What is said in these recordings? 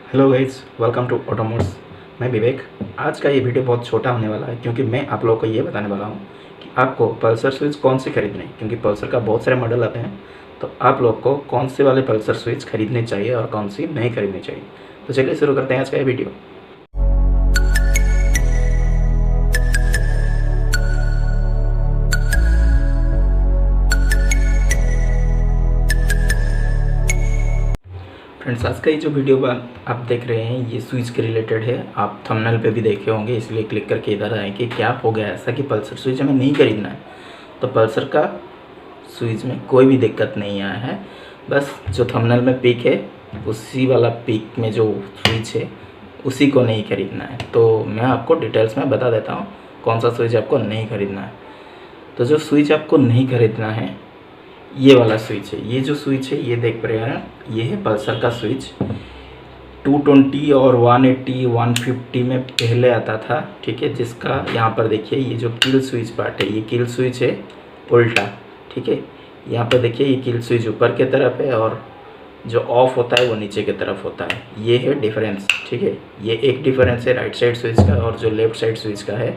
Hello guys, welcome to Automots. मैं विवेक। आज का ये वीडियो बहुत छोटा होने वाला है क्योंकि मैं आप लोगों को ये बताने वाला हूँ कि आपको पल्सर स्विच कौन से खरीदने हैं, क्योंकि पल्सर का बहुत सारे मॉडल आते हैं। तो आप लोग को कौन से वाले पल्सर स्विच खरीदने चाहिए और कौन सी नहीं खरीदनी चाहिए। तो चलिए शुरू करते हैं आज का ये वीडियो। फ्रेंड्स, आज का ये जो वीडियो आप देख रहे हैं ये स्विच के रिलेटेड है। आप थंबनेल पे भी देखे होंगे, इसलिए क्लिक करके इधर आए कि क्या हो गया ऐसा कि पल्सर स्विच हमें नहीं खरीदना है। तो पल्सर का स्विच में कोई भी दिक्कत नहीं आया है, बस जो थंबनेल में पिक है उसी वाला पिक में जो स्विच है उसी को नहीं खरीदना है। तो मैं आपको डिटेल्स में बता देता हूँ कौन सा स्विच आपको नहीं खरीदना है। तो जो स्विच आपको नहीं खरीदना है ये वाला स्विच है। ये जो स्विच है ये देख रहे हैं, ये है पल्सर का स्विच। 220 और 180 150 में पहले आता था, ठीक है। जिसका यहाँ पर देखिए ये जो किल स्विच पार्ट है, ये किल स्विच है उल्टा, ठीक है। यहाँ पर देखिए ये किल स्विच ऊपर की तरफ है और जो ऑफ होता है वो नीचे की तरफ होता है। ये है डिफरेंस, ठीक है। ये एक डिफरेंस है राइट साइड स्विच का, और जो लेफ्ट साइड स्विच का है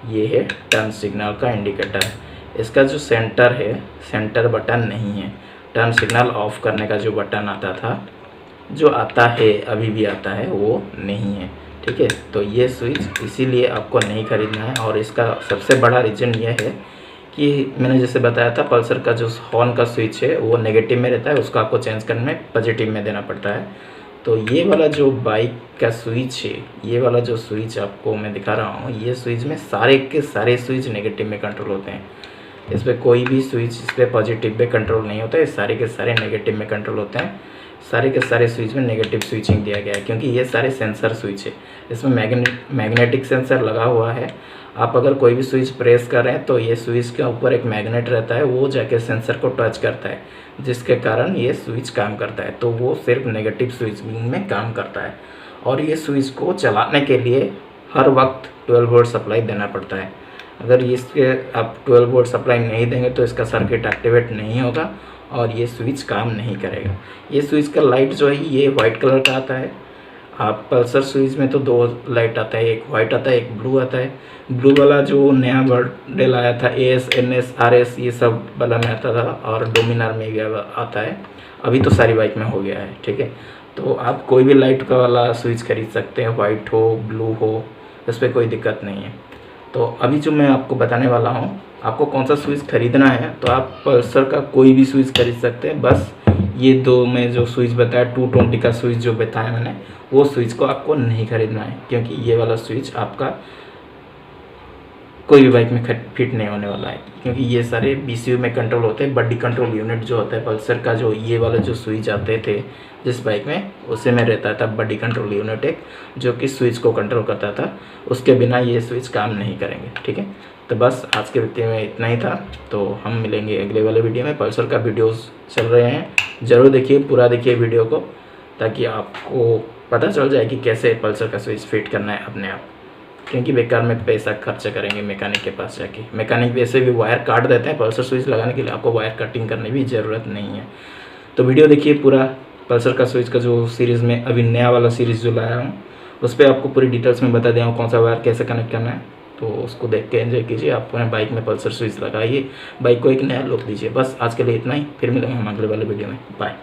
ये है टर्न सिग्नल का इंडिकेटर। इसका जो सेंटर है, सेंटर बटन नहीं है। टर्न सिग्नल ऑफ करने का जो बटन आता था, जो आता है अभी भी आता है, वो नहीं है, ठीक है। तो ये स्विच इसीलिए आपको नहीं खरीदना है। और इसका सबसे बड़ा रीज़न ये है कि मैंने जैसे बताया था पल्सर का जो हॉर्न का स्विच है वो नेगेटिव में रहता है, उसको आपको चेंज करने में पॉजिटिव में देना पड़ता है। तो ये वाला जो बाइक का स्विच है, ये वाला जो स्विच आपको मैं दिखा रहा हूँ, ये स्विच में सारे के सारे स्विच नेगेटिव में कंट्रोल होते हैं। इस पर कोई भी स्विच इस पर पॉजिटिव में कंट्रोल नहीं होता है, सारे के सारे नेगेटिव में कंट्रोल होते हैं। सारे के सारे स्विच में नेगेटिव स्विचिंग दिया गया है क्योंकि ये सारे सेंसर स्विच है। इसमें मैग्नेटिक सेंसर लगा हुआ है। आप अगर कोई भी स्विच प्रेस कर रहे हैं तो ये स्विच के ऊपर एक मैग्नेट रहता है, वो जाके सेंसर को टच करता है, जिसके कारण ये स्विच काम करता है। तो वो सिर्फ नेगेटिव स्विचिंग में काम करता है। और ये स्विच को चलाने के लिए हर वक्त 12 वोल्ट सप्लाई देना पड़ता है। अगर इसके आप 12 वोल्ट सप्लाई नहीं देंगे तो इसका सर्किट एक्टिवेट नहीं होगा और ये स्विच काम नहीं करेगा। ये स्विच का लाइट जो है ये वाइट कलर का आता है। आप पल्सर स्विच में तो दो लाइट आता है, एक वाइट आता है, एक ब्लू आता है। ब्लू वाला जो नया मॉडल आया था AS NS RS ये सब वाला में आता था, और डोमिनार में भी आता है। अभी तो सारी बाइक में हो गया है, ठीक है। तो आप कोई भी लाइट का वाला स्विच खरीद सकते हैं, वाइट हो ब्लू हो, इस पर कोई दिक्कत नहीं है। तो अभी जो मैं आपको बताने वाला हूँ, आपको कौन सा स्विच खरीदना है तो आप पल्सर का कोई भी स्विच खरीद सकते हैं। बस ये दो मैं जो स्विच बताया 220 का स्विच जो बताया मैंने, वो स्विच को आपको नहीं खरीदना है क्योंकि ये वाला स्विच आपका कोई भी बाइक में फिट नहीं होने वाला है। क्योंकि ये सारे BCU में कंट्रोल होते हैं। बॉडी कंट्रोल यूनिट जो होता है पल्सर का, जो ये वाला जो स्विच आते थे जिस बाइक में, उसी में रहता था बॉडी कंट्रोल यूनिट एक, जो कि स्विच को कंट्रोल करता था। उसके बिना ये स्विच काम नहीं करेंगे, ठीक है। तो बस आज के वीडियो में इतना ही था। तो हम मिलेंगे अगले वाले वीडियो में। पल्सर का वीडियोज़ चल रहे हैं, ज़रूर देखिए, पूरा देखिए वीडियो को, ताकि आपको पता चल जाए कि कैसे पल्सर का स्विच फिट करना है अपने आप। क्योंकि बेकार में पैसा खर्च करेंगे मैकेनिक के पास जाके। मैकेनिक वैसे भी वायर काट देते हैं, पल्सर स्विच लगाने के लिए आपको वायर कटिंग करने भी ज़रूरत नहीं है। तो वीडियो देखिए पूरा। पल्सर का स्विच का जो सीरीज़ में अभी नया वाला सीरीज़ जो लाया हूँ, उस पर आपको पूरी डिटेल्स में बता दिया हूँ कौन सा वायर कैसे कनेक्ट करना है। तो उसको देख के एंजॉय कीजिए, आप अपने बाइक में पल्सर स्विच लगाइए, बाइक को एक नया लुक दीजिए। बस आज के लिए इतना ही, फिर मिलेंगे हम अगले वाले वीडियो में। बाय।